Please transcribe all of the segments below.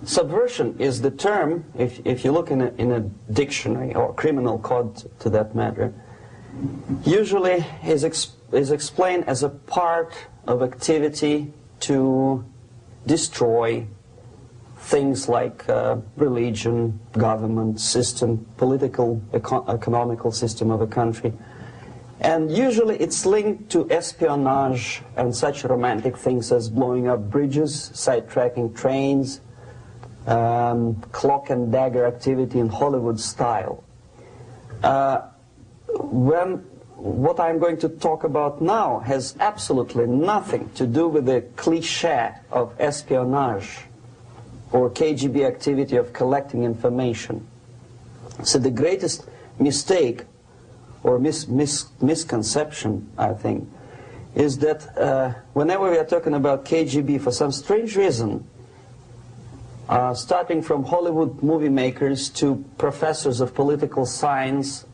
Subversion is the term, if you look in a dictionary or criminal code to that matter, usually is explained as a part of activity to destroy things like religion, government, system, political, economical system of a country. And usually it's linked to espionage and such romantic things as blowing up bridges, sidetracking trains, cloak and dagger activity in Hollywood style. What I'm going to talk about now has absolutely nothing to do with the cliché of espionage or KGB activity of collecting information. So the greatest mistake or misconception, I think, is that whenever we are talking about KGB, for some strange reason, starting from Hollywood movie makers to professors of political science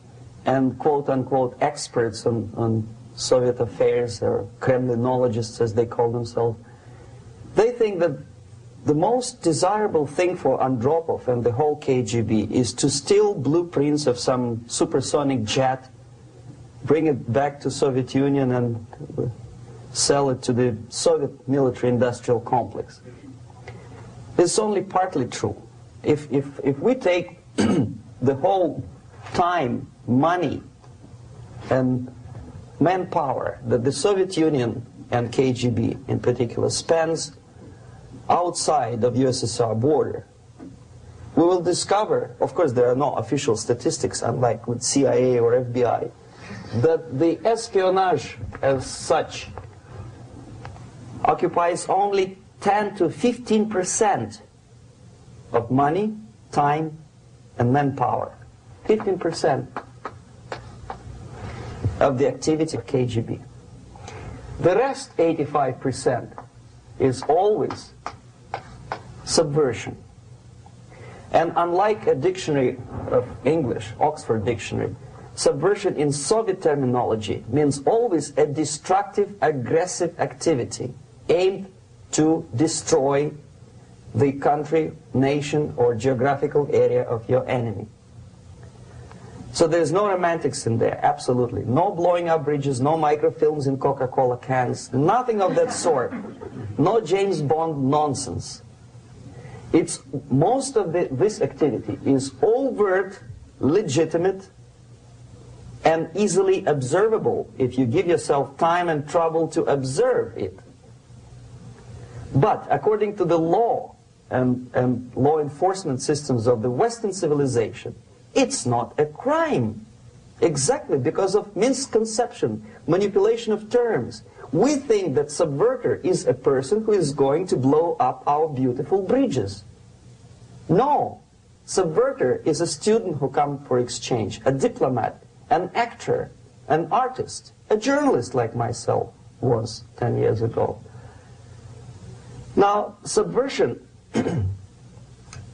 and quote-unquote experts on Soviet affairs, or Kremlinologists as they call themselves, they think that the most desirable thing for Andropov and the whole KGB is to steal blueprints of some supersonic jet, bring it back to Soviet Union and sell it to the Soviet military-industrial complex. It's only partly true. If we take the whole time, money, and manpower that the Soviet Union and KGB in particular spends outside of USSR border, we will discover, of course there are no official statistics unlike with CIA or FBI, that the espionage as such occupies only 10 to 15% of money, time, and manpower. 15% of the activity of KGB. The rest, 85%, is always subversion. And unlike a dictionary of English, Oxford Dictionary, subversion in Soviet terminology means always a destructive, aggressive activity aimed to destroy the country, nation, or geographical area of your enemy. So there's no romantics in there, absolutely. No blowing up bridges, no microfilms in Coca-Cola cans, nothing of that sort. No James Bond nonsense. It's most of this activity is overt, legitimate, and easily observable if you give yourself time and trouble to observe it. But according to the law and law enforcement systems of the Western civilization, it's not a crime. Exactly because of misconception, manipulation of terms. We think that subverter is a person who is going to blow up our beautiful bridges. No. Subverter is a student who comes for exchange, a diplomat, an actor, an artist, a journalist like myself was 10 years ago. Now, subversion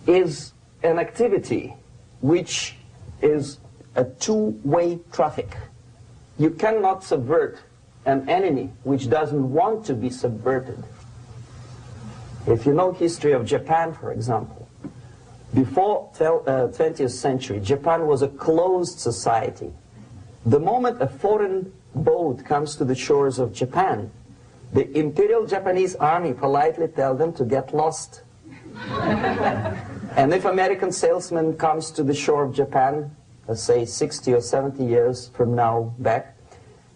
is an activity which is a two-way traffic. You cannot subvert an enemy which doesn't want to be subverted. If you know history of Japan, for example, before 20th century, Japan was a closed society. The moment a foreign boat comes to the shores of Japan, the Imperial Japanese Army politely tells them to get lost. And if American salesman comes to the shore of Japan, let's say 60 or 70 years from now back,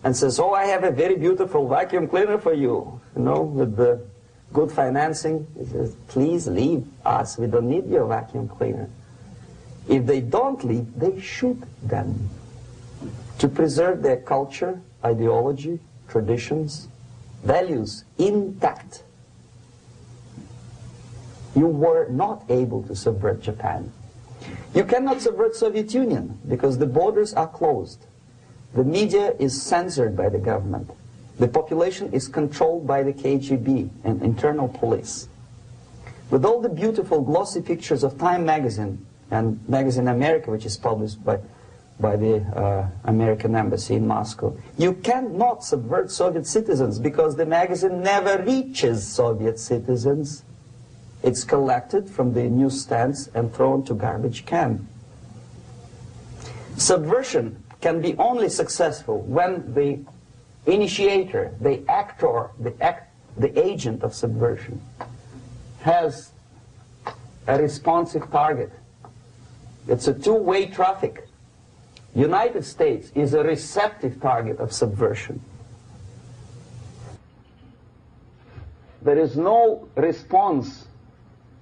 and says, oh, I have a very beautiful vacuum cleaner for you, with the good financing, he says, please leave us, we don't need your vacuum cleaner. If they don't leave, they shoot them to preserve their culture, ideology, traditions, values intact. You were not able to subvert Japan. You cannot subvert Soviet Union because the borders are closed. The media is censored by the government. The population is controlled by the KGB and internal police. With all the beautiful glossy pictures of Time magazine and Magazine America, which is published by the American embassy in Moscow, you cannot subvert Soviet citizens because the magazine never reaches Soviet citizens. It's collected from the newsstands and thrown to garbage can. Subversion can be only successful when the initiator, the actor, the agent of subversion has a responsive target. It's a two-way traffic. United States is a receptive target of subversion. There is no response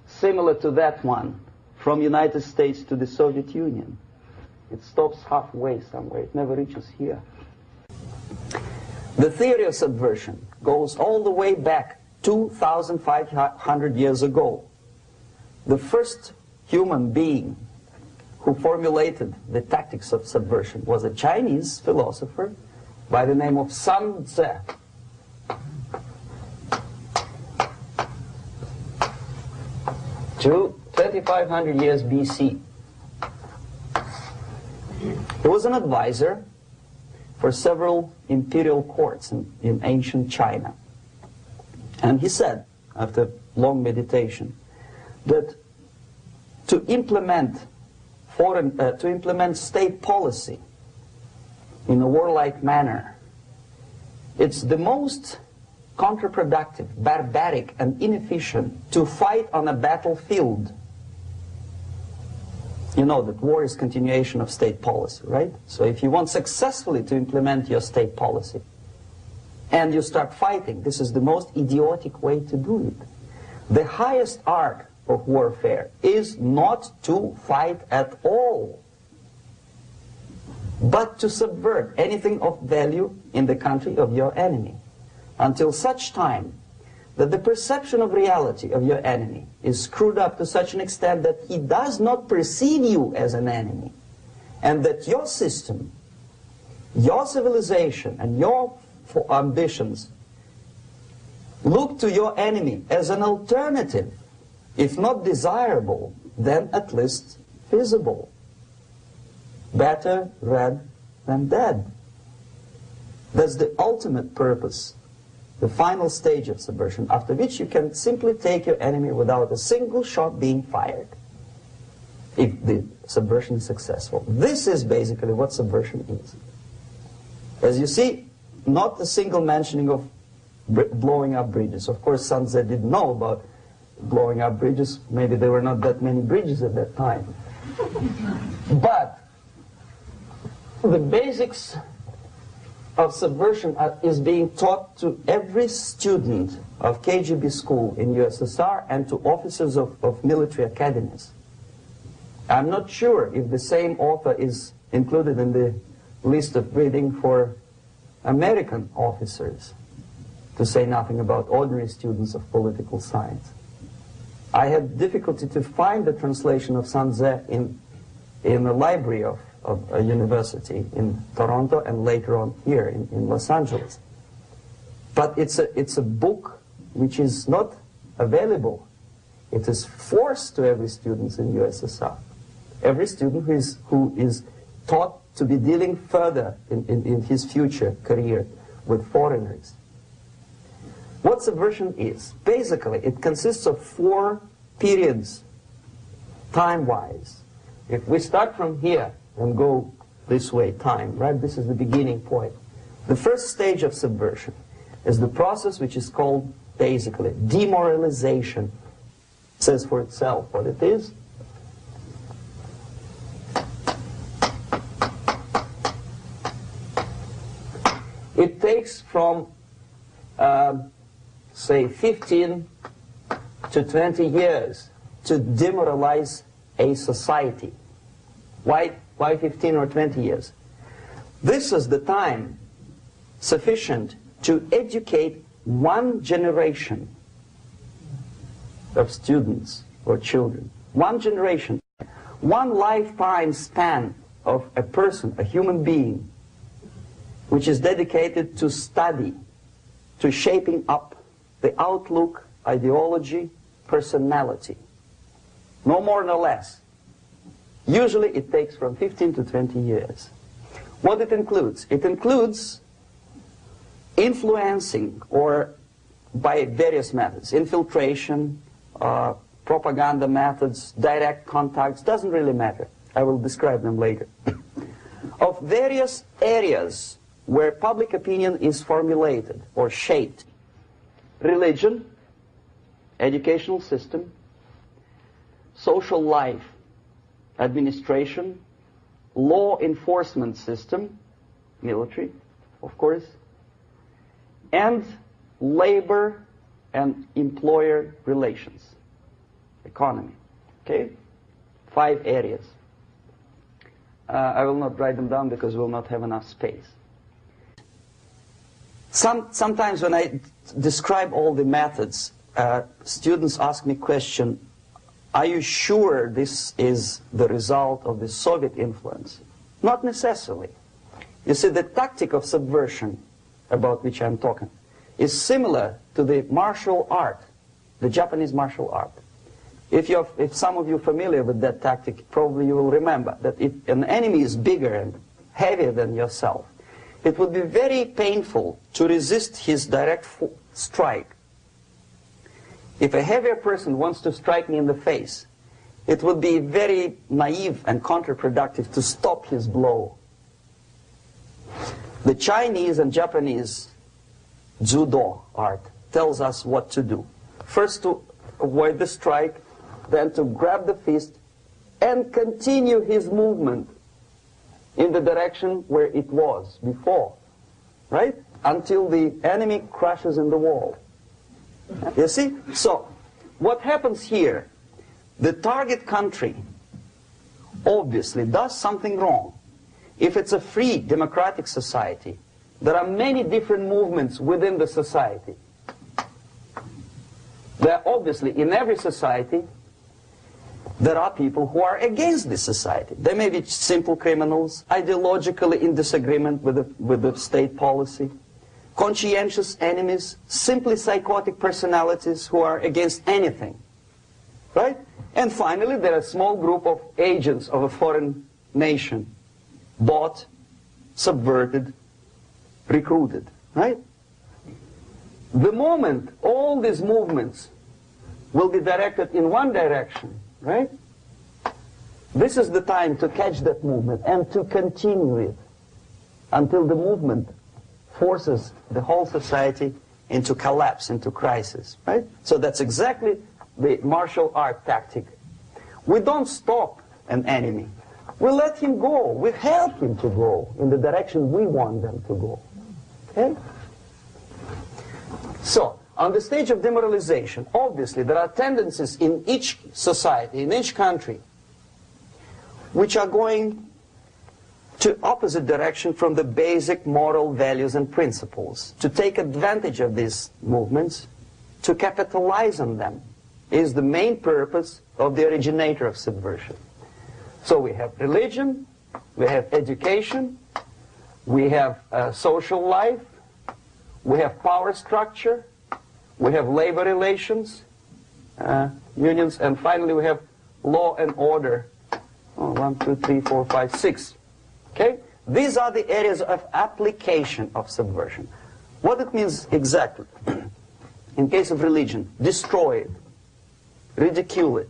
similar to that one from United States to the Soviet Union. It stops halfway somewhere. It never reaches here. The theory of subversion goes all the way back 2,500 years ago. The first human being who formulated the tactics of subversion was a Chinese philosopher by the name of Sun Tzu. 2,500 years BC. He was an advisor for several imperial courts in ancient China. And he said, after long meditation, that to implement state policy in a warlike manner, it's the most counterproductive, barbaric, and inefficient to fight on a battlefield. You know that war is continuation of state policy, right? So if you want successfully to implement your state policy and you start fighting, this is the most idiotic way to do it. The highest art of warfare is not to fight at all, but to subvert anything of value in the country of your enemy, until such time that the perception of reality of your enemy is screwed up to such an extent that he does not perceive you as an enemy, and that your system, your civilization, and your ambitions look to your enemy as an alternative, if not desirable, then at least feasible. Better red than dead. That's the ultimate purpose, the final stage of subversion, after which you can simply take your enemy without a single shot being fired, if the subversion is successful. This is basically what subversion is. As you see, not a single mentioning of blowing up bridges. Of course, Sun Tzu didn't know about blowing up bridges. Maybe there were not that many bridges at that time. But the basics of subversion is being taught to every student of KGB school in USSR and to officers of military academies. I'm not sure if the same author is included in the list of reading for American officers, to say nothing about ordinary students of political science. I had difficulty to find the translation of Sun Tzu in the library of a university in Toronto and later on here in Los Angeles. But it's a book which is not available. It is forced to every student in USSR. Every student who is taught to be dealing further in his future career with foreigners. What subversion is? Basically, it consists of 4 periods, time-wise. If we start from here and go this way, time, right? This is the beginning point. The first stage of subversion is the process which is called, basically, demoralization. It says for itself what it is. It takes from, say, 15 to 20 years to demoralize a society. Why 15 or 20 years? This is the time sufficient to educate one generation of students or children. One generation. One lifetime span of a person, a human being, which is dedicated to study, to shaping up the outlook, ideology, personality. No more nor less. Usually it takes from 15 to 20 years. What it includes? It includes influencing, or by various methods, infiltration, propaganda methods, direct contacts, doesn't really matter. I will describe them later. Of various areas where public opinion is formulated or shaped. Religion, educational system, social life, administration, law enforcement system, military, of course, and labor and employer relations, economy. Okay? 5 areas. I will not write them down because we will not have enough space. Sometimes when I describe all the methods, students ask me question, are you sure this is the result of the Soviet influence? Not necessarily. You see, the tactic of subversion, about which I'm talking, is similar to the martial art, the Japanese martial art. If some of you are familiar with that tactic, probably you will remember that if an enemy is bigger and heavier than yourself, it would be very painful to resist his direct strike. If a heavier person wants to strike me in the face, it would be very naive and counterproductive to stop his blow. The Chinese and Japanese judo art tells us what to do. First to avoid the strike, then to grab the fist and continue his movement in the direction where it was before, right? Until the enemy crashes in the wall. You see? So, what happens here? The target country obviously does something wrong. If it's a free democratic society, there are many different movements within the society. There are obviously, in every society, there are people who are against this society. They may be simple criminals, ideologically in disagreement with the state policy, conscientious enemies, simply psychotic personalities who are against anything. Right? And finally, there are a small group of agents of a foreign nation, bought, subverted, recruited. Right? The moment all these movements will be directed in one direction, right? This is the time to catch that movement and to continue it until the movement forces the whole society into collapse, into crisis, right? So that's exactly the martial art tactic. We don't stop an enemy. We let him go. We help him to go in the direction we want them to go. Okay? So, on the stage of demoralization, obviously there are tendencies in each society, in each country, which are going to opposite direction from the basic moral values and principles. To take advantage of these movements, to capitalize on them, is the main purpose of the originator of subversion. So we have religion, we have education, we have social life, we have power structure, we have labor relations, unions, and finally we have law and order. 1, 2, 3, 4, 5, 6. Okay? These are the areas of application of subversion. What it means exactly? In case of religion, destroy it, ridicule it,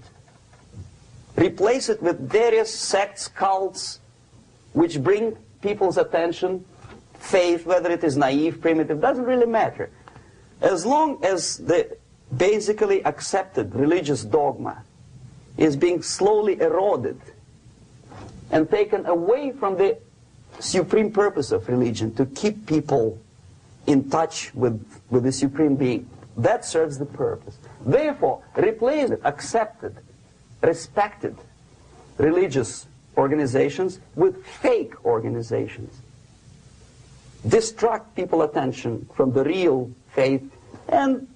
replace it with various sects, cults, which bring people's attention, faith, whether it is naive, primitive, doesn't really matter. As long as the basically accepted religious dogma is being slowly eroded and taken away from the supreme purpose of religion, to keep people in touch with the supreme being, that serves the purpose. Therefore, replace it, accepted, respected religious organizations with fake organizations. Distract people's attention from the real faith and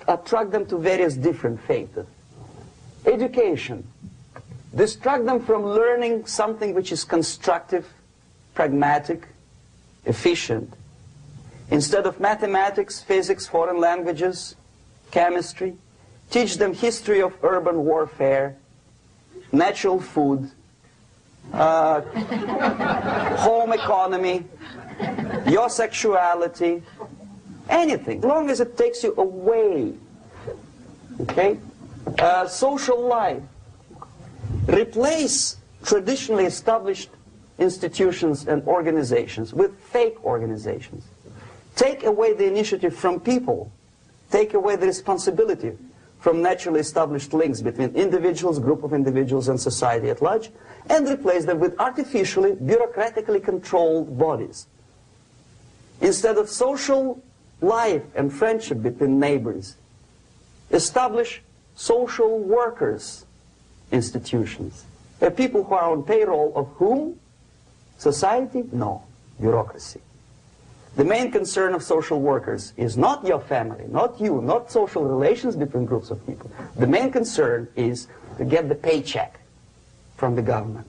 attract them to various different faiths. Education. Distract them from learning something which is constructive, pragmatic, efficient. Instead of mathematics, physics, foreign languages, chemistry, teach them history of urban warfare, natural food, home economy, your sexuality, anything, as long as it takes you away, okay, Social life. Replace traditionally established institutions and organizations with fake organizations. Take away the initiative from people. Take away the responsibility from naturally established links between individuals, group of individuals, and society at large, and replace them with artificially, bureaucratically controlled bodies. Instead of social life and friendship between neighbors, establish social workers institutions. They're people who are on payroll of whom? Society? No. Bureaucracy. The main concern of social workers is not your family, not you, not social relations between groups of people. The main concern is to get the paycheck from the government.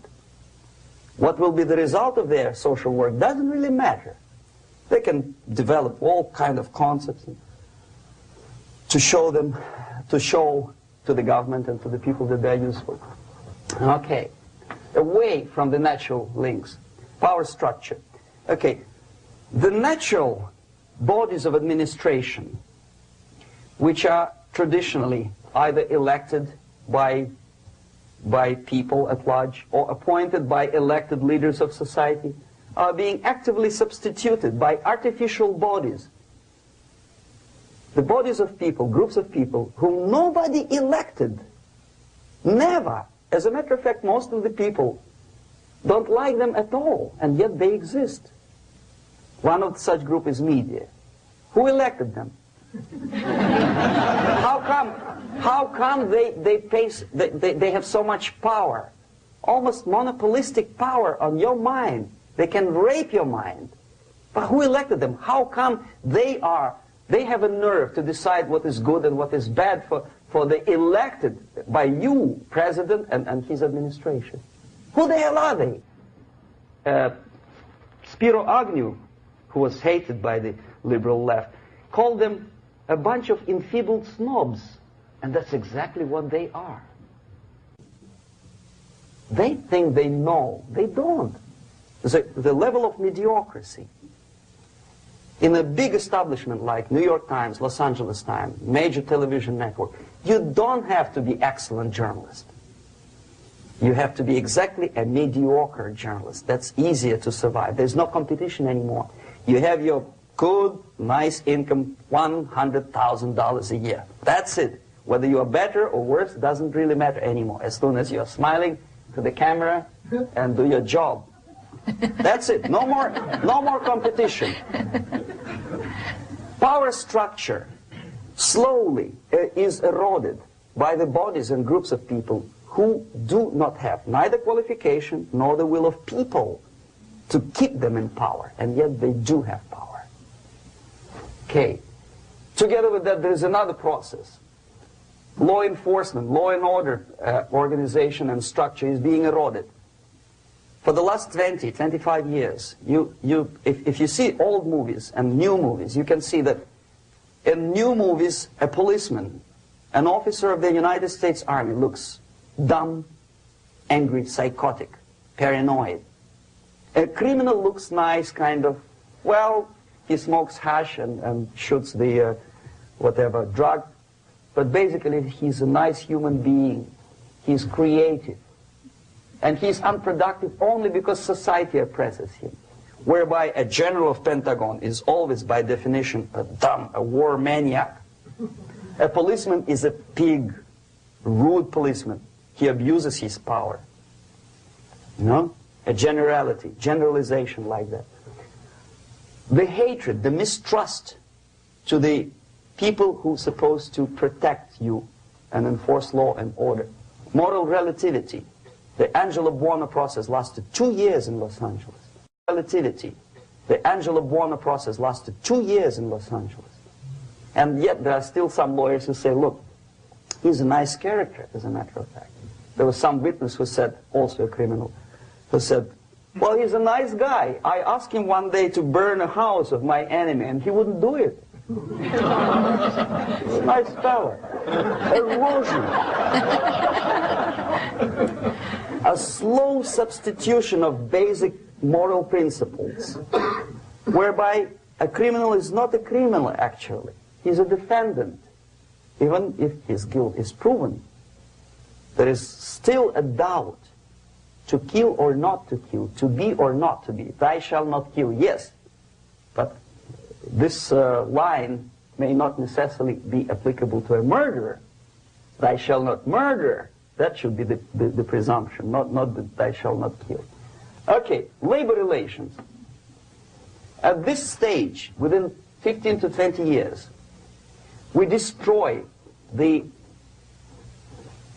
What will be the result of their social work doesn't really matter. They can develop all kind of concepts to show to the government and to the people that they're useful. Okay, away from the natural links, power structure. Okay, the natural bodies of administration, which are traditionally either elected by people at large or appointed by elected leaders of society, are being actively substituted by artificial bodies. The bodies of people, groups of people, whom nobody elected. Never. As a matter of fact, most of the people don't like them at all, and yet they exist. One of such group is media. Who elected them? How come they have so much power? Almost monopolistic power on your mind. They can rape your mind. But who elected them? How come they have a nerve to decide what is good and what is bad for the elected by you, president, and his administration? Who the hell are they? Spiro Agnew, who was hated by the liberal left, called them a bunch of enfeebled snobs. And that's exactly what they are. They think they know. They don't. The level of mediocrity. In a big establishment like New York Times, Los Angeles Times, major television network, you don't have to be excellent journalist. You have to be exactly a mediocre journalist. That's easier to survive. There's no competition anymore. You have your good, nice income, $100,000 a year. That's it. Whether you are better or worse doesn't really matter anymore. As soon as you're smiling to the camera and do your job. That's it. No more competition. Power structure slowly is eroded by the bodies and groups of people who do not have neither qualification nor the will of people to keep them in power, and yet they do have power. Okay. Together with that, there is another process. Law enforcement, law and order organization and structure is being eroded. For the last 20, 25 years, if you see old movies and new movies, you can see that in new movies, a policeman, an officer of the United States Army looks dumb, angry, psychotic, paranoid. A criminal looks nice, kind of, well, he smokes hash and shoots the whatever drug, but basically he's a nice human being. He's creative. And he's unproductive only because society oppresses him. Whereby a general of Pentagon is always, by definition, a war maniac. A policeman is a pig, rude policeman. He abuses his power. You know? A generalization like that. The hatred, the mistrust to the people who are supposed to protect you and enforce law and order. Moral relativity. The Angelo Buono process lasted 2 years in Los Angeles. Relativity. The Angelo Buono process lasted 2 years in Los Angeles. And yet there are still some lawyers who say, look, he's a nice character, as a matter of fact. There was some witness who said, also a criminal, who said, well, he's a nice guy. I asked him one day to burn a house of my enemy, and he wouldn't do it. He's a nice fellow. Erosion. A slow substitution of basic moral principles, whereby a criminal is not a criminal, actually. He's a defendant. Even if his guilt is proven, there is still a doubt to kill or not to kill, to be or not to be. Thou shalt not kill, yes, but this line may not necessarily be applicable to a murderer. Thou shalt not murder, that should be the presumption, not that thou shalt not kill. Okay, labor relations. At this stage, within 15 to 20 years, we destroy the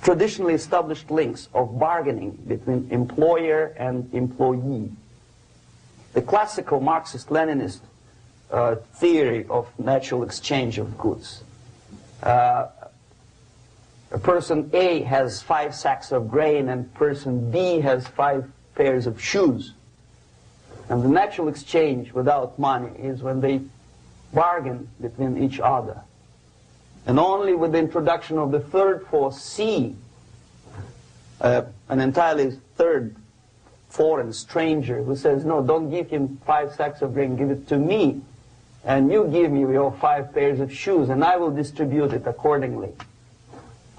traditionally established links of bargaining between employer and employee. The classical Marxist-Leninist theory of natural exchange of goods. A person A has 5 sacks of grain and person B has 5 pairs of shoes. And the natural exchange without money is when they bargain between each other. And only with the introduction of the third force, C, an entirely third foreign stranger who says, no, don't give him 5 sacks of grain, give it to me, and you give me your 5 pairs of shoes, and I will distribute it accordingly,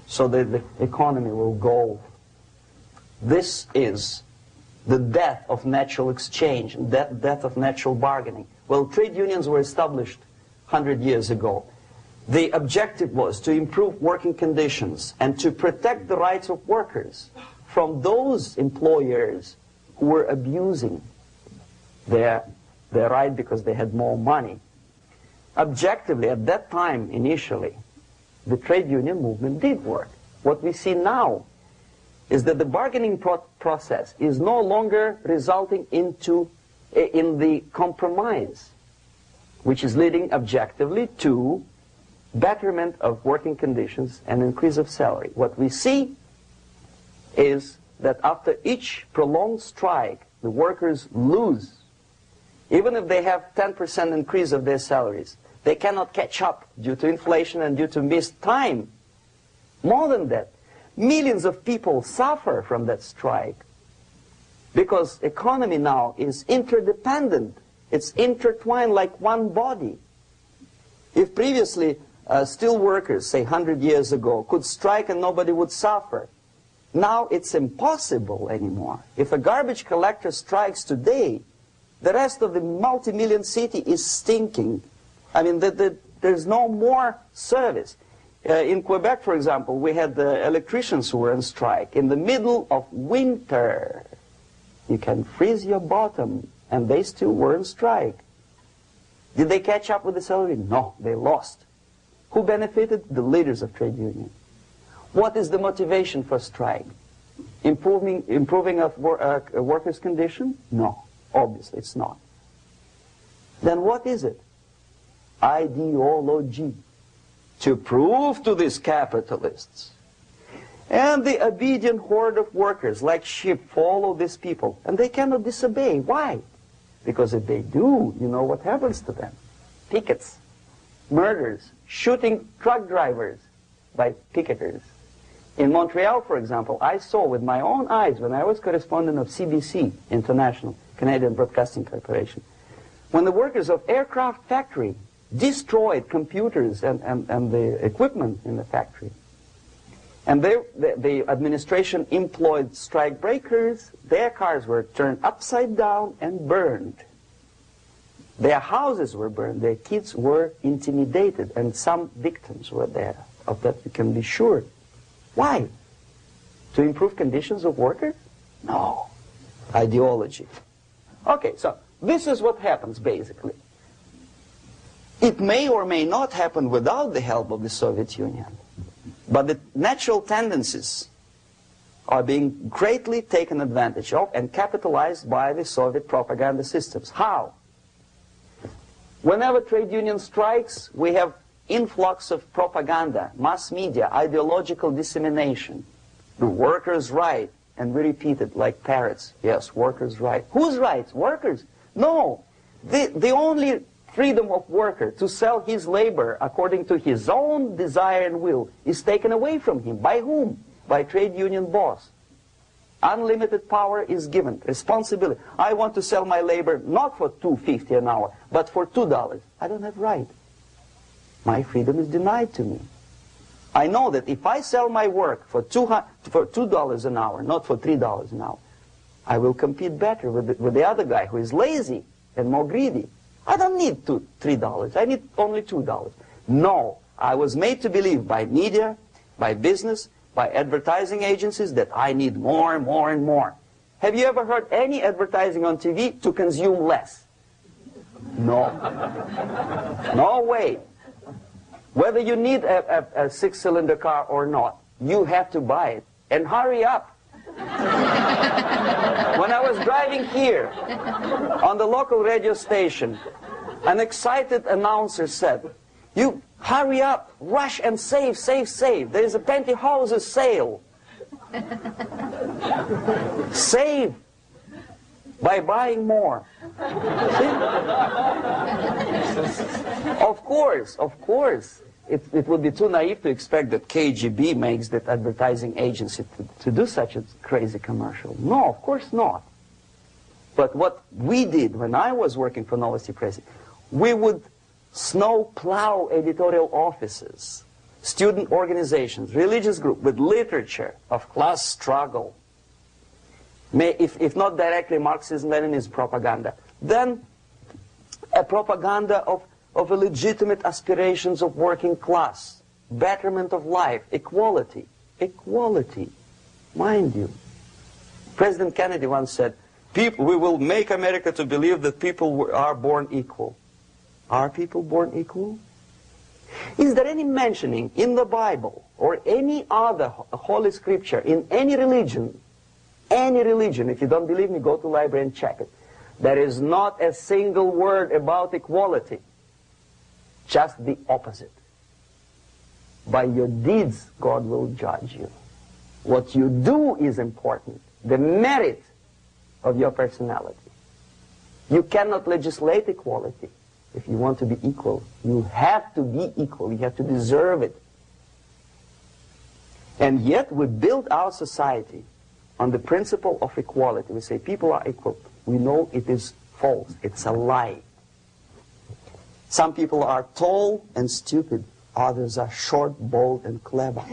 so that the economy will go. This is the death of natural exchange, death of natural bargaining. Well, trade unions were established 100 years ago. The objective was to improve working conditions and to protect the rights of workers from those employers who were abusing their right because they had more money. Objectively, at that time, initially, the trade union movement did work. What we see now is that the bargaining process is no longer resulting in the compromise, which is leading objectively to betterment of working conditions and increase of salary. What we see is that after each prolonged strike, the workers lose. Even if they have 10% increase of their salaries, they cannot catch up due to inflation and due to missed time. More than that, millions of people suffer from that strike because economy now is interdependent. It's intertwined like one body. If previously steel workers, say 100 years ago, could strike and nobody would suffer, now it's impossible anymore. If a garbage collector strikes today, the rest of the multi-million city is stinking. I mean, there's no more service. In Quebec, for example, we had the electricians who were on strike in the middle of winter. You can freeze your bottom, and they still were on strike. Did they catch up with the salary? No, they lost. Who benefited? The leaders of trade union. What is the motivation for strike? Improving of a workers' condition? No, obviously it's not. Then what is it? Ideology. To prove to these capitalists. And the obedient horde of workers, like sheep, follow these people. And they cannot disobey. Why? Because if they do, you know what happens to them. Pickets, murders, shooting truck drivers by picketers. In Montreal, for example, I saw with my own eyes when I was correspondent of CBC International, Canadian Broadcasting Corporation, when the workers of aircraft factory destroyed computers and the equipment in the factory. And the administration employed strike breakers. Their cars were turned upside down and burned. Their houses were burned. Their kids were intimidated. And some victims were there. Of that we can be sure. Why? To improve conditions of workers? No. Ideology. Okay, so this is what happens basically. It may or may not happen without the help of the Soviet Union. But the natural tendencies are being greatly taken advantage of and capitalized by the Soviet propaganda systems. How? Whenever trade union strikes, we have influx of propaganda, mass media, ideological dissemination. The workers' right, and we repeat it like parrots. Yes, workers' right. Whose rights? Workers? No. The only freedom of worker to sell his labor according to his own desire and will is taken away from him. By whom? By trade union boss. Unlimited power is given. Responsibility. I want to sell my labor not for $2.50 an hour, but for $2. I don't have right. My freedom is denied to me. I know that if I sell my work for $2 an hour, not for $3 an hour, I will compete better with the other guy who is lazy and more greedy. I don't need $3. I need only $2. No, I was made to believe by media, by business, by advertising agencies that I need more and more and more. Have you ever heard any advertising on TV to consume less? No. No way. Whether you need a six-cylinder car or not, you have to buy it. And hurry up. When I was driving here, on the local radio station, an excited announcer said, "You hurry up, rush and save, save, save. There is a pantyhose sale." Save by buying more. See? Of course. It would be too naive to expect that KGB makes that advertising agency to do such a crazy commercial. No, of course not. But what we did when I was working for Novosti Press, we would snow plow editorial offices, student organizations, religious groups with literature of class struggle. If not directly Marxism-Leninism propaganda, then a propaganda of legitimate aspirations of working class, betterment of life, equality. Equality, mind you. President Kennedy once said, we will make America to believe that people are born equal. Are people born equal? Is there any mentioning in the Bible or any other holy scripture in any religion, if you don't believe me, go to the library and check it. There is not a single word about equality. Just the opposite. By your deeds, God will judge you. What you do is important. The merit of your personality. You cannot legislate equality. If you want to be equal, you have to be equal. You have to deserve it. And yet we build our society on the principle of equality. We say people are equal. We know it is false. It's a lie. Some people are tall and stupid. Others are short, bold, and clever.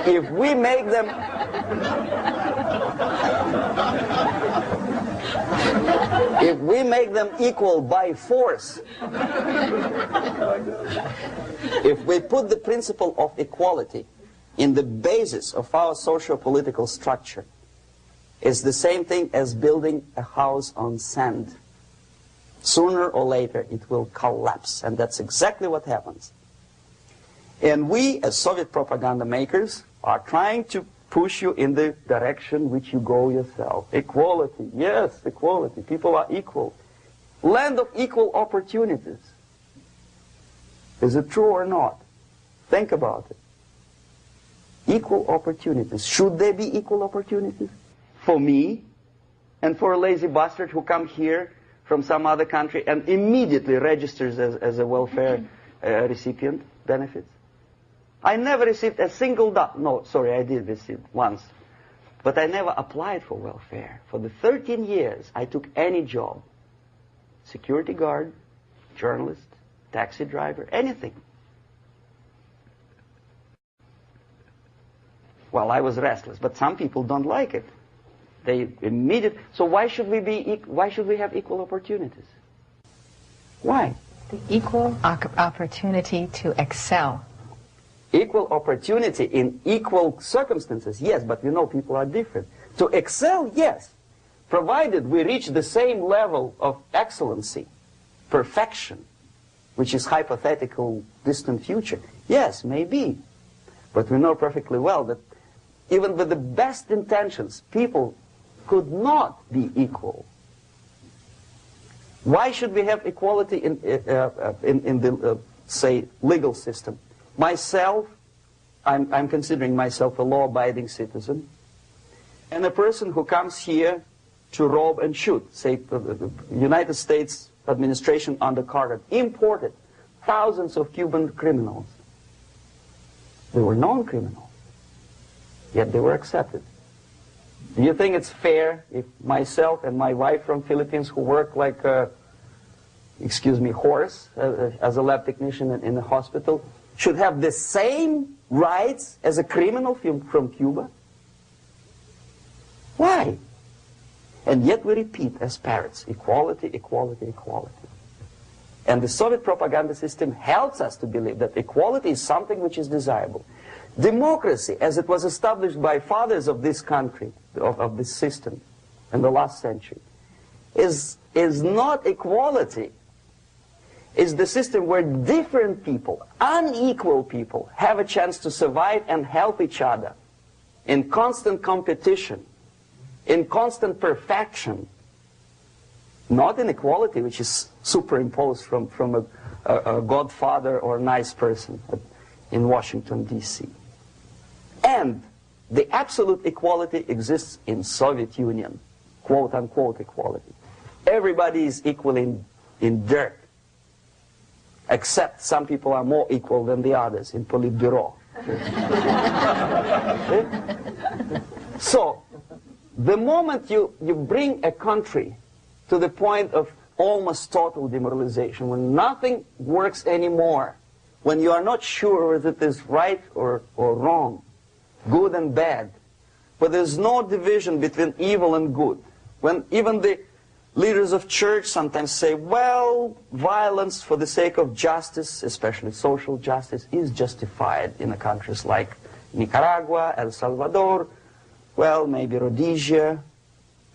If we make them equal by force, if we put the principle of equality in the basis of our socio-political structure, it's the same thing as building a house on sand. Sooner or later it will collapse, and that's exactly what happens. And we, as Soviet propaganda makers, are trying to push you in the direction which you go yourself. Equality, yes, equality. People are equal. Land of equal opportunities. Is it true or not? Think about it. Equal opportunities. Should there be equal opportunities? For me and for a lazy bastard who comes here from some other country and immediately registers as a welfare recipient benefits? I never received a single dollar. No, sorry, I did receive once. But I never applied for welfare. For the 13 years, I took any job. Security guard, journalist, taxi driver, anything. Well, I was restless, but some people don't like it. They immediately. So why should we have equal opportunities? Why? The equal opportunity to excel. Equal opportunity in equal circumstances, yes, but you know people are different. To excel, yes, provided we reach the same level of excellency, perfection, which is hypothetical, distant future. Yes, maybe. But we know perfectly well that even with the best intentions, people could not be equal. Why should we have equality in the, say, legal system? Myself, I'm considering myself a law-abiding citizen, and a person who comes here to rob and shoot, say, the United States administration under Carter, imported thousands of Cuban criminals. They were non-criminals, yet they were accepted. Do you think it's fair if myself and my wife from Philippines, who work like a, excuse me, horse as a lab technician in a hospital, should have the same rights as a criminal from Cuba? Why? And yet we repeat as parrots, equality, equality, equality. And the Soviet propaganda system helps us to believe that equality is something which is desirable. Democracy, as it was established by fathers of this country, of this system in the last century, is not equality. It's the system where different people, unequal people, have a chance to survive and help each other in constant competition, in constant perfection, not in equality, which is superimposed from a godfather or a nice person in Washington, D.C. And the absolute equality exists in Soviet Union, quote-unquote equality. Everybody is equal in dirt, except some people are more equal than the others in Politburo. So, the moment you bring a country to the point of almost total demoralization, when nothing works anymore, when you are not sure whether it is right or wrong, good and bad, but there's no division between evil and good, when even the leaders of church sometimes say, well, violence for the sake of justice, especially social justice, is justified in countries like Nicaragua, El Salvador, well, maybe Rhodesia,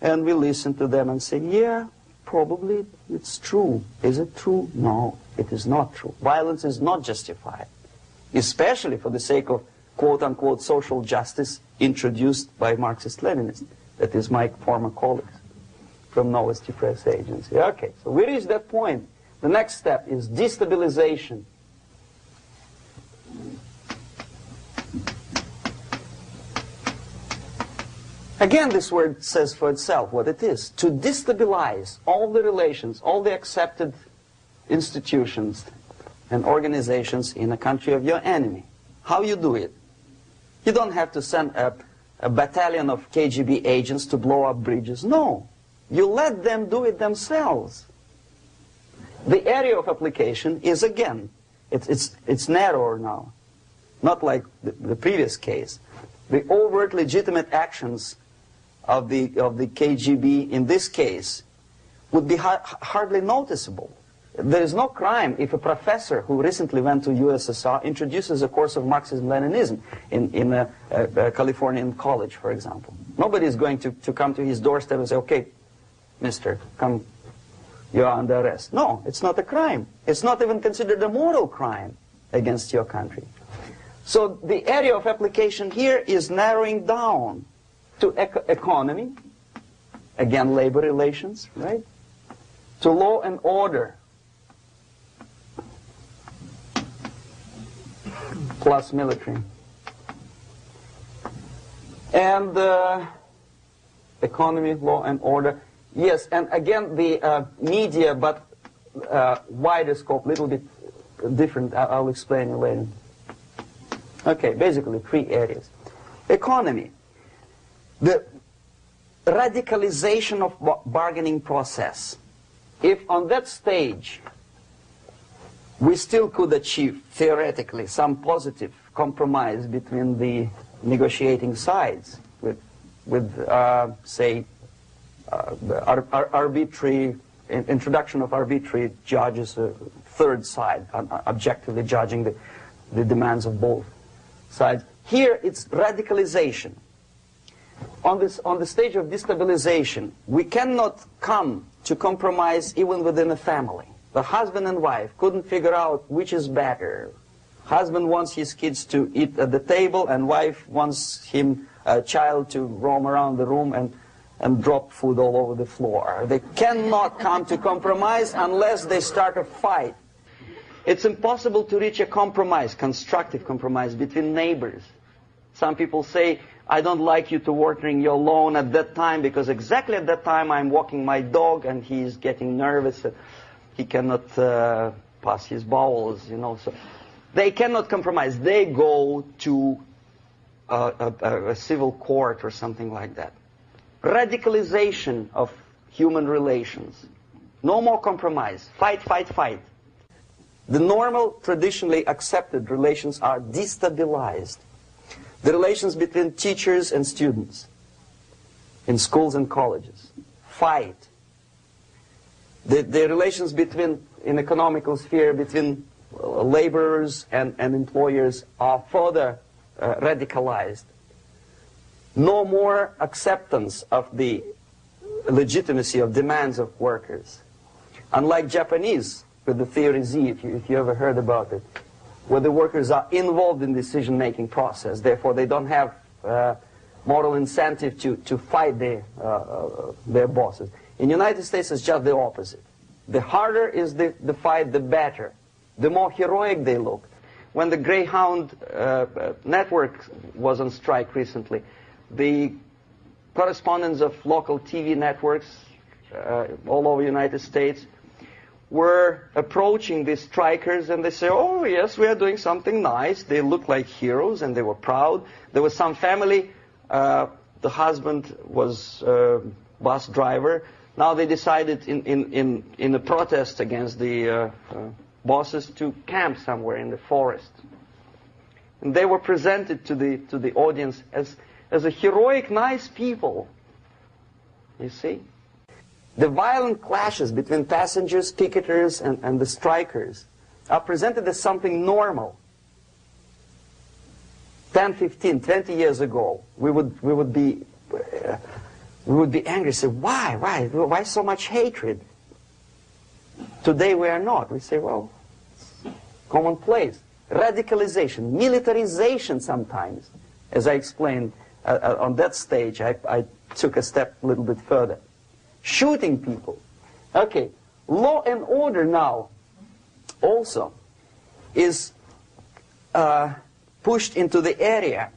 and we listen to them and say, yeah, probably it's true. Is it true? No, it is not true. Violence is not justified, especially for the sake of quote-unquote social justice introduced by Marxist-Leninists, that is my former colleagues from Novosti Press Agency. Okay, so we reach that point. The next step is destabilization. Again, this word says for itself what it is. To destabilize all the relations, all the accepted institutions and organizations in a country of your enemy. How you do it? You don't have to send a battalion of KGB agents to blow up bridges. No. You let them do it themselves. The area of application is, again, it's narrower now. Not like the previous case. The overt legitimate actions of the KGB in this case would be hardly noticeable. There is no crime if a professor who recently went to USSR introduces a course of Marxism-Leninism in a Californian college, for example. Nobody is going to come to his doorstep and say, okay, mister, come, you are under arrest. No, it's not a crime. It's not even considered a moral crime against your country. So the area of application here is narrowing down to economy, again, labor relations, right? To law and order, plus military. And economy, law and order. Yes, and again, the media, but wider scope, little bit different. I'll explain it later. Okay, basically 3 areas. Economy. The radicalization of bargaining process. If on that stage we still could achieve, theoretically, some positive compromise between the negotiating sides with say, arbitrary, introduction of arbitrary judges, a third side, objectively judging the demands of both sides. Here it's radicalization. On the stage of destabilization, we cannot come to compromise even within a family. The husband and wife couldn't figure out which is better. Husband wants his kids to eat at the table, and wife wants a child to roam around the room and drop food all over the floor. They cannot come to compromise unless they start a fight. It's impossible to reach a compromise, constructive compromise, between neighbors. Some people say, I don't like you to watering your lawn at that time because exactly at that time I'm walking my dog and he's getting nervous. He cannot pass his bowels, you know. So they cannot compromise. They go to a civil court or something like that. radicalization of human relations. No more compromise. Fight, fight, fight. The normal, traditionally accepted relations are destabilized. The relations between teachers and students in schools and colleges. Fight. The relations between, in economical sphere, between laborers and employers are further radicalized. No more acceptance of the legitimacy of demands of workers. Unlike Japanese, with the theory Z, if you ever heard about it, where the workers are involved in decision-making process, therefore they don't have moral incentive to fight their bosses. In the United States, it's just the opposite. The harder is the fight, the better. The more heroic they look. When the Greyhound network was on strike recently, the correspondents of local TV networks all over the United States were approaching these strikers, and they say, oh yes, we are doing something nice. They looked like heroes and they were proud. There was some family, the husband was a bus driver. Now they decided in a protest against the bosses to camp somewhere in the forest. And they were presented to the audience as a heroic, nice people. You see? The violent clashes between passengers, picketers, and the strikers are presented as something normal. 10, 15, 20 years ago, we would be angry, say, why so much hatred? Today we are not. We say, well, it's commonplace. Radicalization, militarization sometimes. As I explained on that stage, I took a step a little bit further. Shooting people. Okay, law and order now also is pushed into the area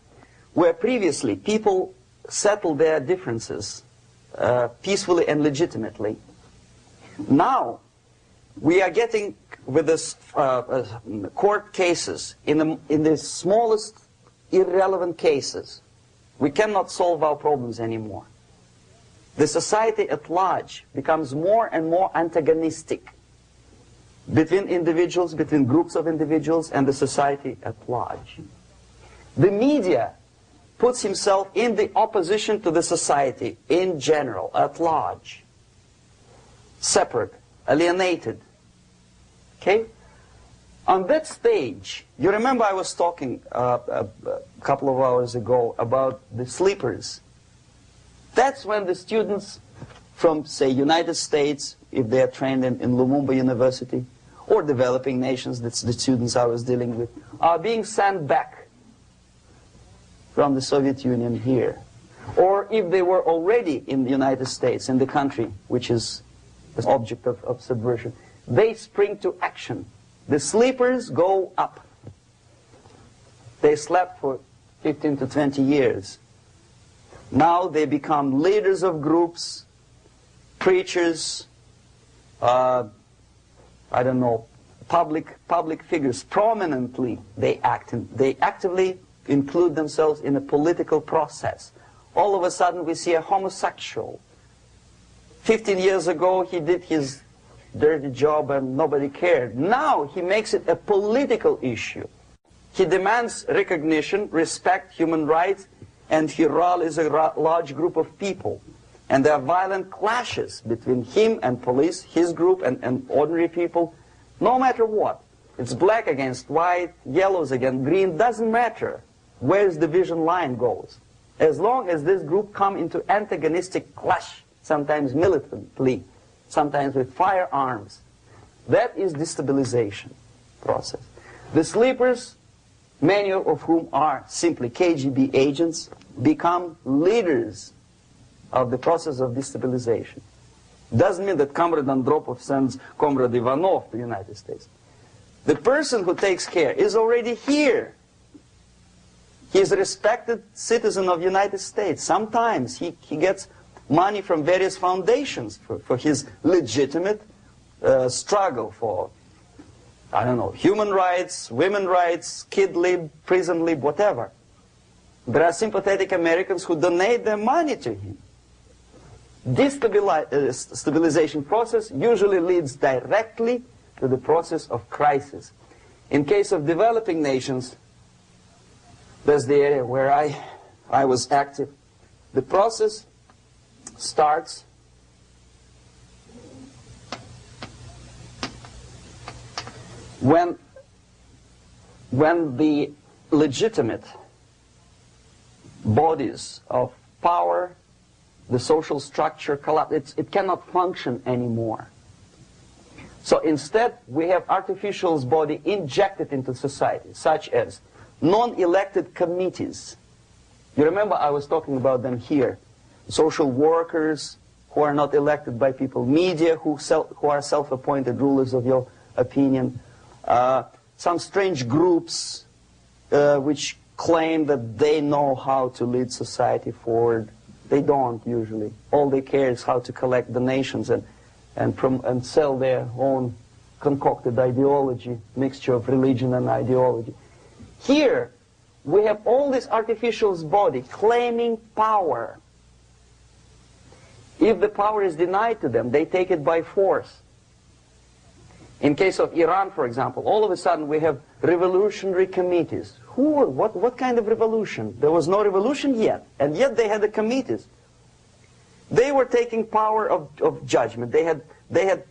where previously people settled their differences peacefully and legitimately. Now we are getting with this court cases in the smallest irrelevant cases. We cannot solve our problems anymore. The society at large becomes more and more antagonistic between individuals, between groups of individuals, and the society at large. The media puts himself in the opposition to the society in general, at large. Separate, alienated. Okay? On that stage, you remember I was talking a couple of hours ago about the sleepers. That's when the students from, say, United States, if they are trained in Lumumba University, or developing nations, that's the students I was dealing with, are being sent back from the Soviet Union here. Or if they were already in the United States, in the country which is the object of subversion, they spring to action. The sleepers go up. They slept for 15 to 20 years. Now they become leaders of groups, preachers, I don't know, public figures. Prominently they actively include themselves in a political process. All of a sudden we see a homosexual. 15 years ago he did his dirty job and nobody cared. Now he makes it a political issue. He demands recognition, respect, human rights, and he rallies a large group of people. And there are violent clashes between him and police, his group and ordinary people, no matter what. It's black against white, yellows against green, doesn't matter where the division line goes. As long as this group come into antagonistic clash, sometimes militantly, sometimes with firearms, that is destabilization process. The sleepers, many of whom are simply KGB agents, become leaders of the process of destabilization. Doesn't mean that Comrade Andropov sends Comrade Ivanov to the United States. The person who takes care is already here. He is a respected citizen of the United States. Sometimes he gets money from various foundations for his legitimate struggle for, I don't know, human rights, women's rights, kid lib, prison lib, whatever. There are sympathetic Americans who donate their money to him. Destabilization process usually leads directly to the process of crisis. In case of developing nations, that's the area where I was active. The process starts when the legitimate bodies of power, the social structure collapse. It cannot function anymore. So instead, we have artificial body injected into society, such as non-elected committees. You remember I was talking about them here. Social workers who are not elected by people, media who are self-appointed rulers of your opinion, some strange groups which claim that they know how to lead society forward. They don't usually. All they care is how to collect donations and sell their own concocted ideology, mixture of religion and ideology. Here, we have all this artificial body claiming power. If the power is denied to them, they take it by force. In case of Iran, for example, all of a sudden we have revolutionary committees. What kind of revolution? There was no revolution yet, and yet they had the committees. They were taking power of judgment. They had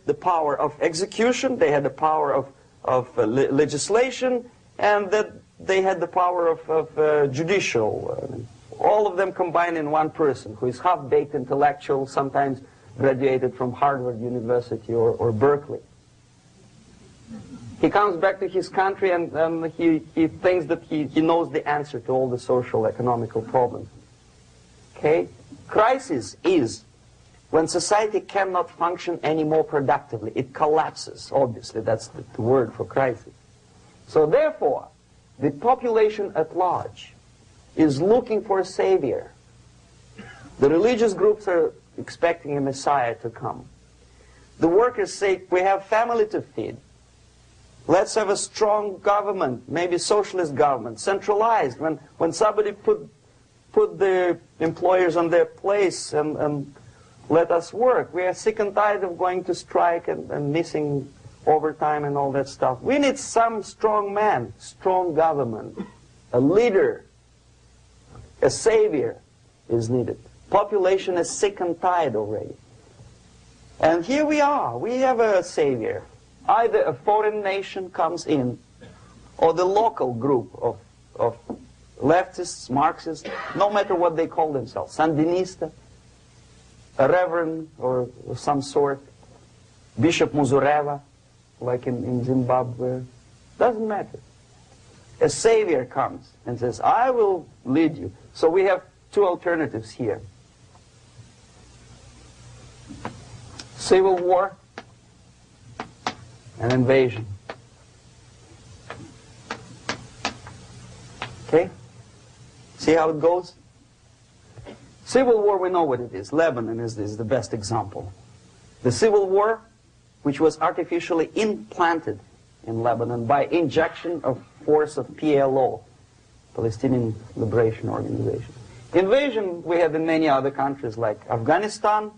the power of execution, they had the power of legislation, and that they had the power of judicial. All of them combined in one person, who is half-baked intellectual, sometimes graduated from Harvard University or Berkeley. He comes back to his country and he thinks that he knows the answer to all the social, economical problems. Okay? Crisis is when society cannot function any more productively. It collapses, obviously. That's the word for crisis. So therefore, the population at large is looking for a savior. The religious groups are expecting a messiah to come. The workers say, we have family to feed. Let's have a strong government, maybe socialist government, centralized. When somebody put the employers on their place and let us work. We are sick and tired of going to strike and missing overtime and all that stuff. We need some strong man, strong government, a leader, a savior is needed. Population is sick and tired already. And here we are. We have a savior. Either a foreign nation comes in, or the local group of leftists, Marxists, no matter what they call themselves, Sandinista, a reverend or of some sort, Bishop Muzureva, like in Zimbabwe, doesn't matter. A savior comes and says, I will lead you. So we have two alternatives here. Civil war and invasion. Okay? See how it goes? Civil war, we know what it is. Lebanon is the best example. The civil war, which was artificially implanted in Lebanon by injection of force of PLO, Palestinian Liberation Organization. Invasion we have in many other countries like Afghanistan,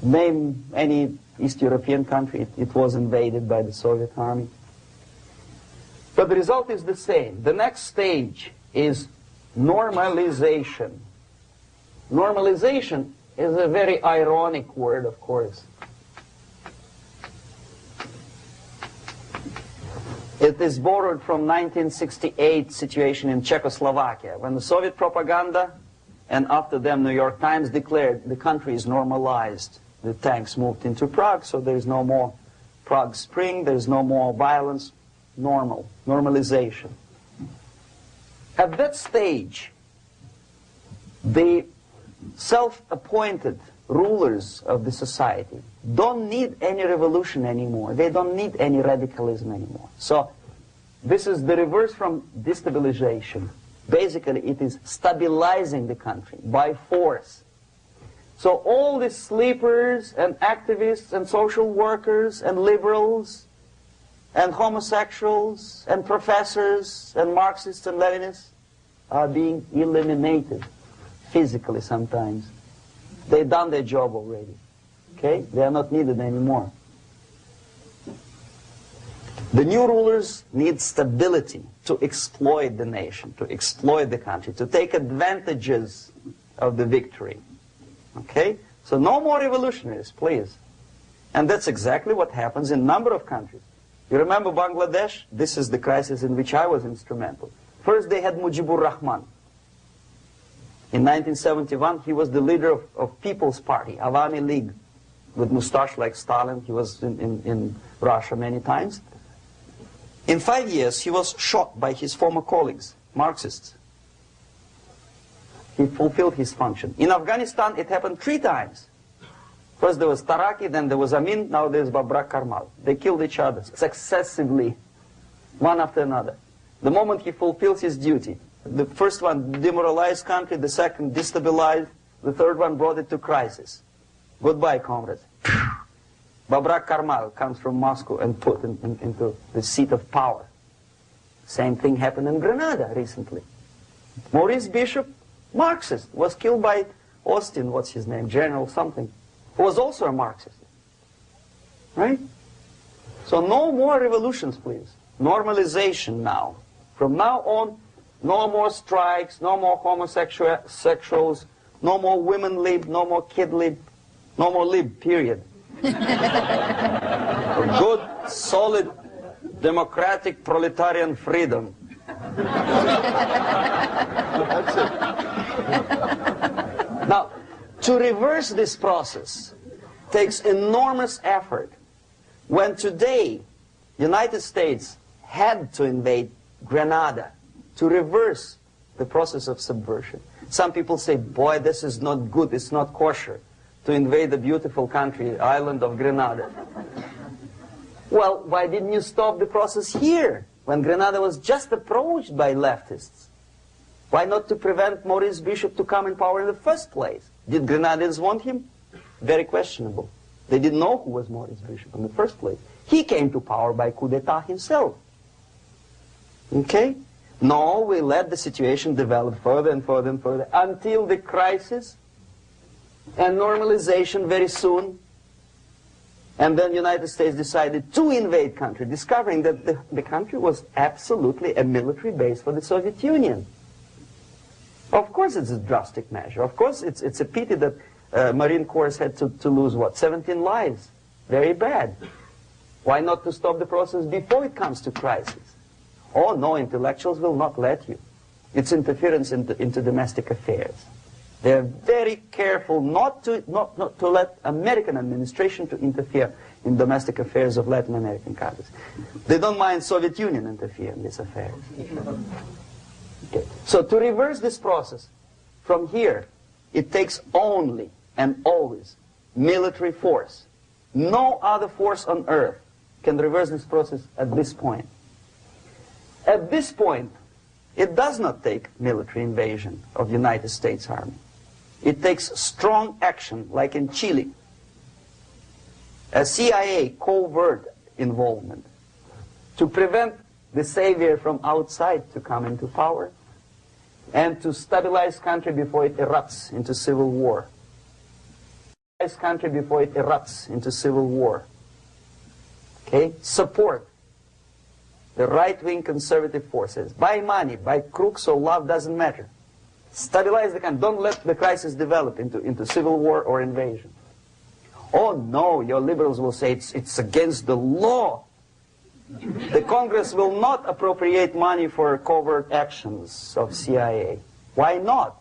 name any East European country, it was invaded by the Soviet army. But the result is the same. The next stage is normalization. Normalization is a very ironic word, of course. It is borrowed from 1968 situation in Czechoslovakia, when the Soviet propaganda and after them New York Times declared the country is normalized. The tanks moved into Prague, so there is no more Prague Spring, there is no more violence. Normalization. At that stage, the self-appointed rulers of the society don't need any revolution anymore. They don't need any radicalism anymore. So this is the reverse from destabilization. Basically, it is stabilizing the country by force. So all these sleepers and activists and social workers and liberals and homosexuals and professors and Marxists and Leninists are being eliminated. physically sometimes. They've done their job already. Okay? They are not needed anymore. The new rulers need stability to exploit the nation, to exploit the country, to take advantages of the victory. Okay? So no more revolutionaries, please. And that's exactly what happens in a number of countries. You remember Bangladesh? This is the crisis in which I was instrumental. First they had Mujibur Rahman. In 1971, he was the leader of People's Party, Awami League, with mustache like Stalin. He was in Russia many times. In 5 years, he was shot by his former colleagues, Marxists. He fulfilled his function. In Afghanistan, it happened 3 times. First there was Taraki, then there was Amin, now there's Babrak Karmal. They killed each other successively, one after another. The moment he fulfills his duty, the first one demoralized country, the second destabilized, the third one brought it to crisis. Goodbye, comrades. Babrak Karmal comes from Moscow and put into the seat of power. Same thing happened in Grenada recently. Maurice Bishop, Marxist, was killed by Austin, what's his name, General something, who was also a Marxist. Right? So no more revolutions, please. Normalization now. From now on, no more strikes, no more homosexuals, no more women lib, no more kid lib, no more lib, period. A good, solid, democratic, proletarian freedom. That's it. Now, to reverse this process takes enormous effort. When today, United States had to invade Grenada to reverse the process of subversion. Some people say, boy, this is not good, it's not kosher to invade the beautiful country, island of Grenada. Well, why didn't you stop the process here, when Grenada was just approached by leftists? Why not to prevent Maurice Bishop to come in power in the first place? Did Grenadians want him? Very questionable. They didn't know who was Maurice Bishop in the first place. He came to power by coup d'etat himself. Okay? No, we let the situation develop further and further and further until the crisis and normalization very soon. And then the United States decided to invade country, discovering that the country was absolutely a military base for the Soviet Union. Of course it's a drastic measure. Of course it's a pity that Marine Corps had to lose, what, 17 lives. Very bad. Why not to stop the process before it comes to crisis? Oh no, intellectuals will not let you. It's interference into domestic affairs. They're very careful not to let American administration to interfere in domestic affairs of Latin American countries. They don't mind Soviet Union interfere in these affairs. Okay. So to reverse this process, from here, it takes only and always military force. No other force on earth can reverse this process at this point. At this point, it does not take military invasion of the United States Army. It takes strong action, like in Chile, a CIA covert involvement to prevent the savior from outside to come into power and to stabilize country before it erupts into civil war. Stabilize country before it erupts into civil war. Okay? Support the right-wing conservative forces. By money, by crooks or love, doesn't matter. Stabilize the country. Don't let the crisis develop into civil war or invasion. Oh no, your liberals will say it's against the law. The Congress will not appropriate money for covert actions of CIA. Why not?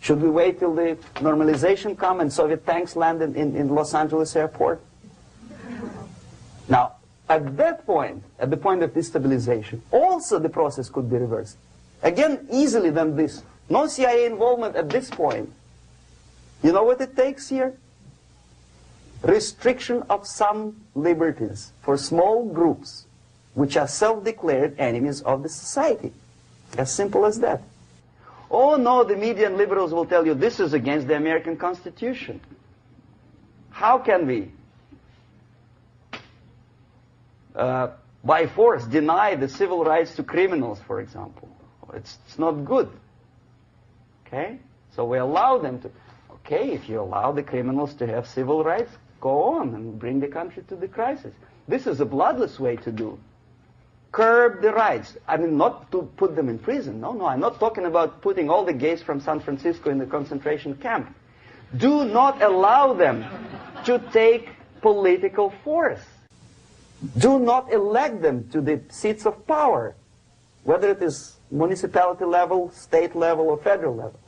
Should we wait till the normalization come and Soviet tanks land in Los Angeles airport? Now, at that point, at the point of destabilization, also the process could be reversed. Again, easily than this. No CIA involvement at this point. You know what it takes here? Restriction of some liberties for small groups which are self-declared enemies of the society. As simple as that. Oh no, the media and liberals will tell you this is against the American Constitution. How can we, by force, deny the civil rights to criminals, for example? It's not good. Okay? So we allow them to. Okay, if you allow the criminals to have civil rights, go on and bring the country to the crisis. This is a bloodless way to do. Curb the rights. I mean, not to put them in prison. No, I'm not talking about putting all the gays from San Francisco in the concentration camp. Do not allow them to take political force. Do not elect them to the seats of power, whether it is municipality level, state level, or federal level.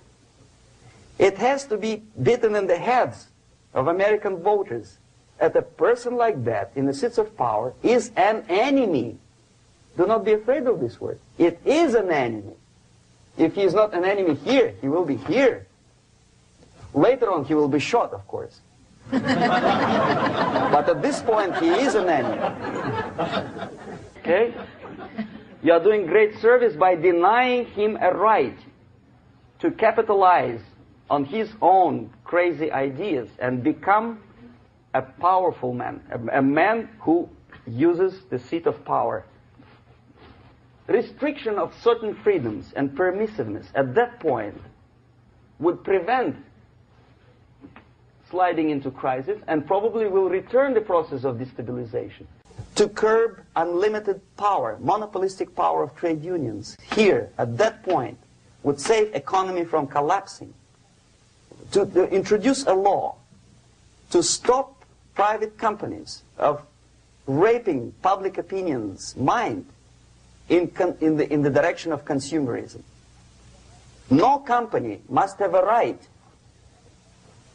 It has to be beaten in the heads of American voters that a person like that in the seats of power is an enemy. Do not be afraid of this word. It is an enemy. If he is not an enemy here, he will be here. Later on, he will be shot, of course. But at this point, he is an enemy. Okay? You are doing great service by denying him a right to capitalize on his own crazy ideas and become a powerful man, a man who uses the seat of power. Restriction of certain freedoms and permissiveness at that point would prevent sliding into crisis and probably will return the process of destabilization. To curb unlimited power, monopolistic power of trade unions, here, at that point, would save economy from collapsing. To introduce a law to stop private companies of raping public opinion's mind in the direction of consumerism. No company must have a right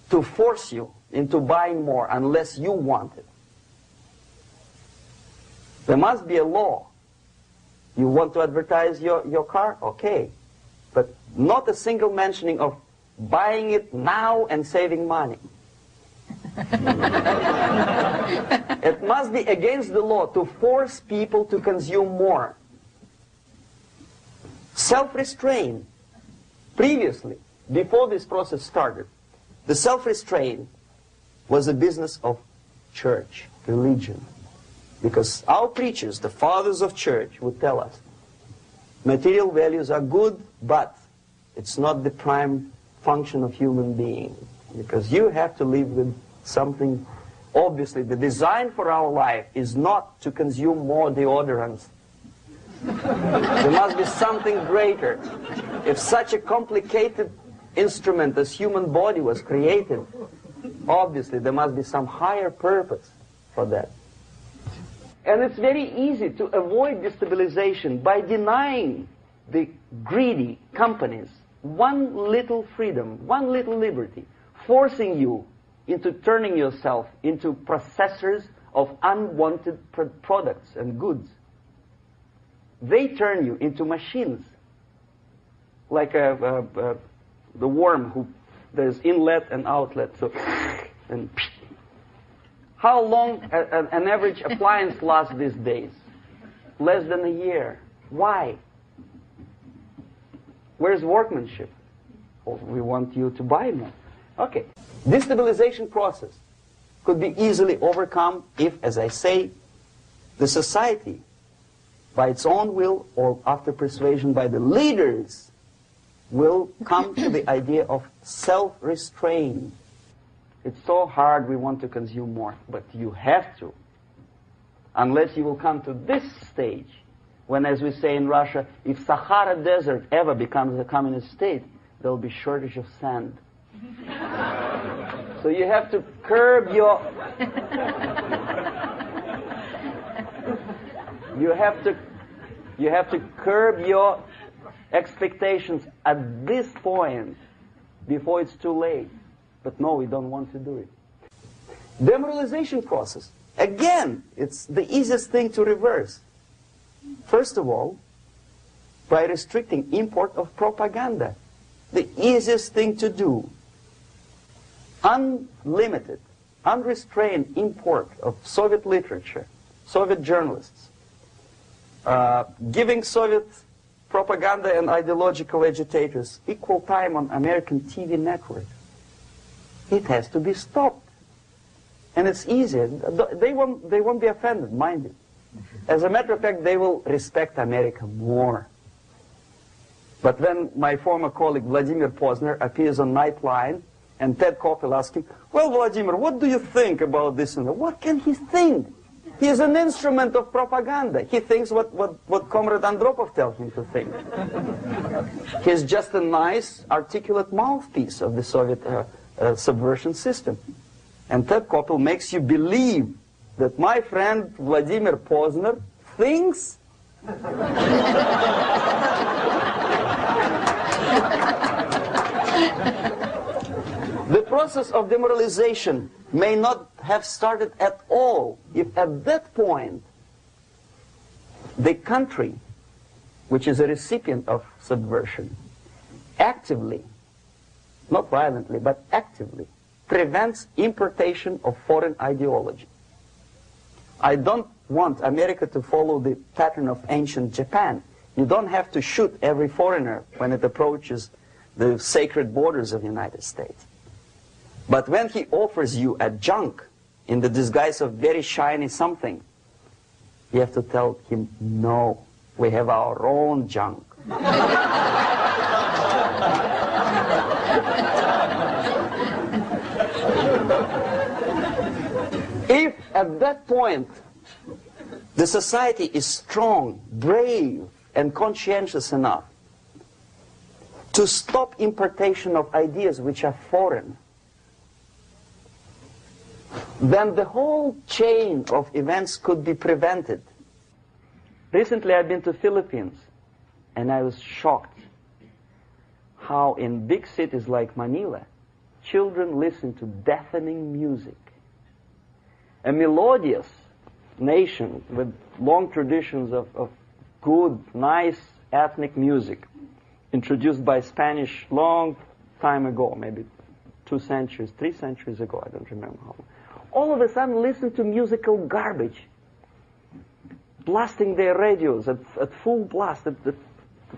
to force you into buying more unless you want it. There must be a law. You want to advertise your car? Okay. But not a single mentioning of buying it now and saving money. It must be against the law to force people to consume more. Self-restraint. Previously, before this process started, the self-restraint was a business of church, religion. Because our preachers, the fathers of church, would tell us, material values are good, but it's not the prime function of human being. Because you have to live with something. Obviously, the design for our life is not to consume more deodorants. There must be something greater. If such a complicated instrument as human body was created, obviously there must be some higher purpose for that. And it's very easy to avoid destabilization by denying the greedy companies one little freedom, one little liberty, forcing you into turning yourself into processors of unwanted products and goods. They turn you into machines, like the worm who there's inlet and outlet. So, and how long an average appliance lasts these days? Less than a year. Why? Where's workmanship? Oh, we want you to buy more. Okay. Destabilization process could be easily overcome if, as I say, the society, by its own will or after persuasion by the leaders, will come to the idea of self-restraint. It's so hard, we want to consume more, but you have to. Unless you will come to this stage, when, as we say in Russia, if Sahara Desert ever becomes a communist state, there will be shortage of sand. So you have to curb your... You have to curb your expectations at this point before it's too late. But no, we don't want to do it. Demoralization process. Again, it's the easiest thing to reverse. First of all, by restricting import of propaganda. The easiest thing to do. Unlimited, unrestrained import of Soviet literature, Soviet journalists. Giving Soviet propaganda and ideological agitators equal time on American TV network. It has to be stopped. And it's easier. They won't be offended, mind you. As a matter of fact, they will respect America more. But when my former colleague Vladimir Posner appears on Nightline, and Ted Koppel asks him, well, Vladimir, what do you think about this? And what can he think? He is an instrument of propaganda. He thinks what Comrade Andropov tells him to think. He's just a nice, articulate mouthpiece of the Soviet subversion system. And Ted Koppel makes you believe that my friend Vladimir Posner thinks the process of demoralization may not have started at all if at that point the country, which is a recipient of subversion, actively, not violently, but actively, prevents importation of foreign ideology. I don't want America to follow the pattern of ancient Japan. You don't have to shoot every foreigner when it approaches the sacred borders of the United States. But when he offers you a junk in the disguise of very shiny something, you have to tell him, no, we have our own junk. If at that point the society is strong, brave, and conscientious enough to stop importation of ideas which are foreign, then the whole chain of events could be prevented. Recently I've been to Philippines, and I was shocked how in big cities like Manila, children listen to deafening music. A melodious nation with long traditions of good, nice ethnic music, introduced by Spanish long time ago, maybe 2 centuries, 3 centuries ago, I don't remember how long. All of a sudden listen to musical garbage, blasting their radios at full blast, at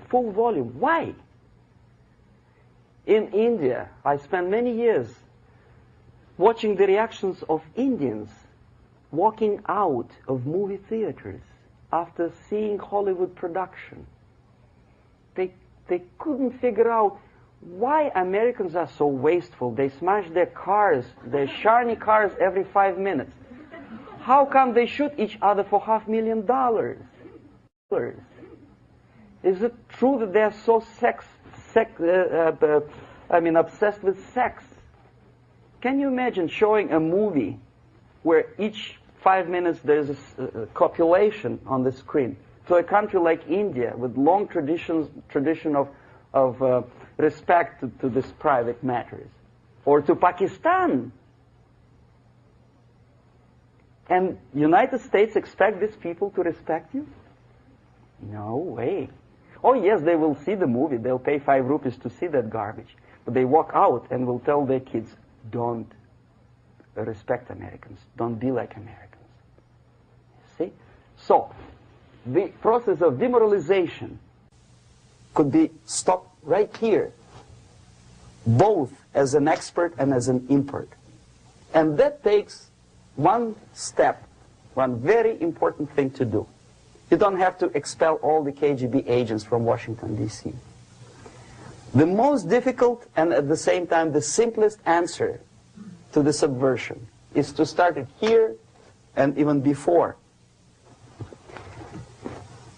full volume. Why? In India, I spent many years watching the reactions of Indians walking out of movie theaters after seeing Hollywood production. They couldn't figure out why Americans are so wasteful. They smash their cars, their shiny cars, every 5 minutes. How come they shoot each other for $500,000? Is it true that they're so obsessed with sex? Can you imagine showing a movie where each 5 minutes there's a copulation on the screen to a country like India with long tradition of respect to these private matters, or to Pakistan? And United States expect these people to respect you? No way. Oh yes, they will see the movie, they'll pay 5 rupees to see that garbage, but they walk out and will tell their kids, don't respect Americans, don't be like Americans. See? So, the process of demoralization could be stopped right here, both as an expert and as an import. And that takes one step, one very important thing to do. You don't have to expel all the KGB agents from Washington, D.C. The most difficult and at the same time the simplest answer to the subversion is to start it here and even before,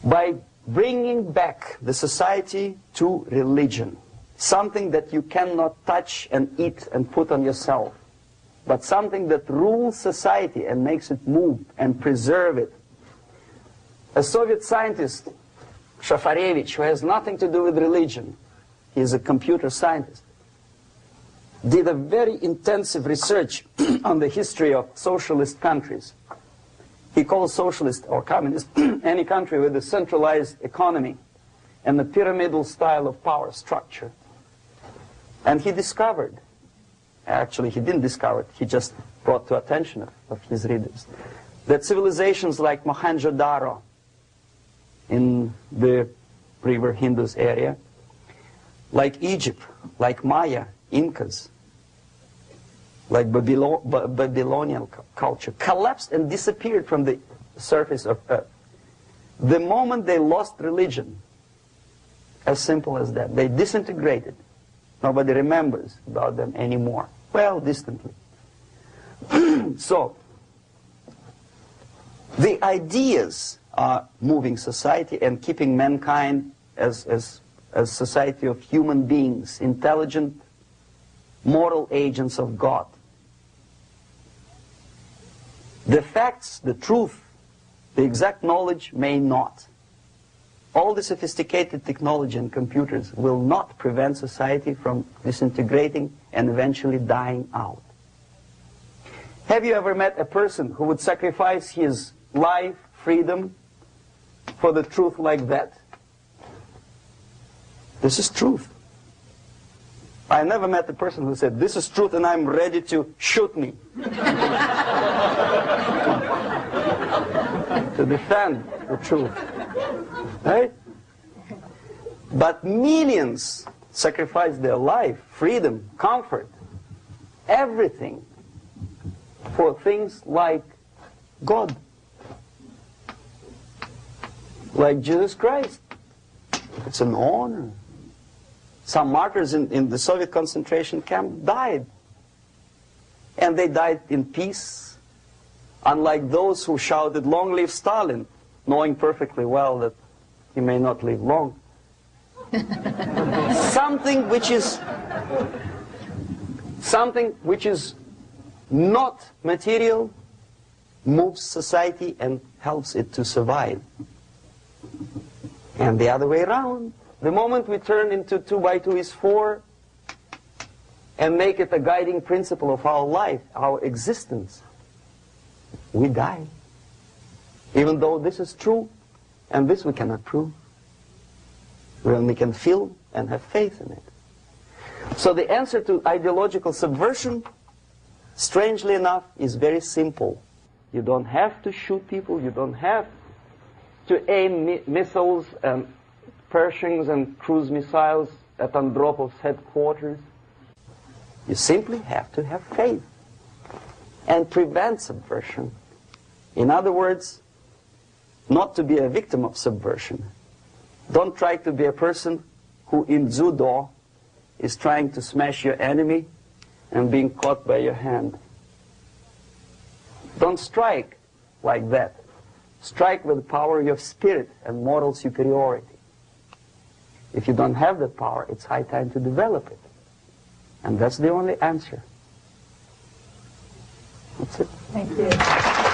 by bringing back the society to religion, something that you cannot touch and eat and put on yourself, but something that rules society and makes it move and preserve it. A Soviet scientist, Shafarevich, who has nothing to do with religion, he is a computer scientist, did a very intensive research on the history of socialist countries. He calls socialist or communist any country with a centralized economy and a pyramidal style of power structure. And he discovered, actually he didn't discover it, he just brought to attention of his readers, that civilizations like Mohenjo-Daro in the river Indus area, like Egypt, like Maya, Incas, like Babylonian culture, collapsed and disappeared from the surface of Earth. The moment they lost religion, As simple as that. They disintegrated. Nobody remembers about them anymore. Well, distantly. So, the ideas are moving society and keeping mankind as a society of human beings, intelligent, moral agents of God. The facts, the truth, the exact knowledge may not. All the sophisticated technology and computers will not prevent society from disintegrating and eventually dying out. Have you ever met a person who would sacrifice his life, freedom, for the truth like that? This is truth. I never met a person who said, this is truth and I'm ready to shoot me. To defend the truth. Right? But millions sacrifice their life, freedom, comfort, everything for things like God. Like Jesus Christ. It's an honor. Some martyrs in the Soviet concentration camp died. And they died in peace. Unlike those who shouted, "Long live Stalin," knowing perfectly well that he may not live long. Something which is not material moves society and helps it to survive. And the other way around. The moment we turn into 2 by 2 is 4 and make it a guiding principle of our life, our existence, we die. Even though this is true, and this we cannot prove. We only can feel and have faith in it. So the answer to ideological subversion, strangely enough, is very simple. You don't have to shoot people, you don't have to aim missiles and Pershings and cruise missiles at Andropov's headquarters. You simply have to have faith and prevent subversion. In other words, not to be a victim of subversion. Don't try to be a person who in judo is trying to smash your enemy and being caught by your hand. Don't strike like that. Strike with the power of your spirit and moral superiority. If you don't have that power, it's high time to develop it. And that's the only answer. That's it. Thank you.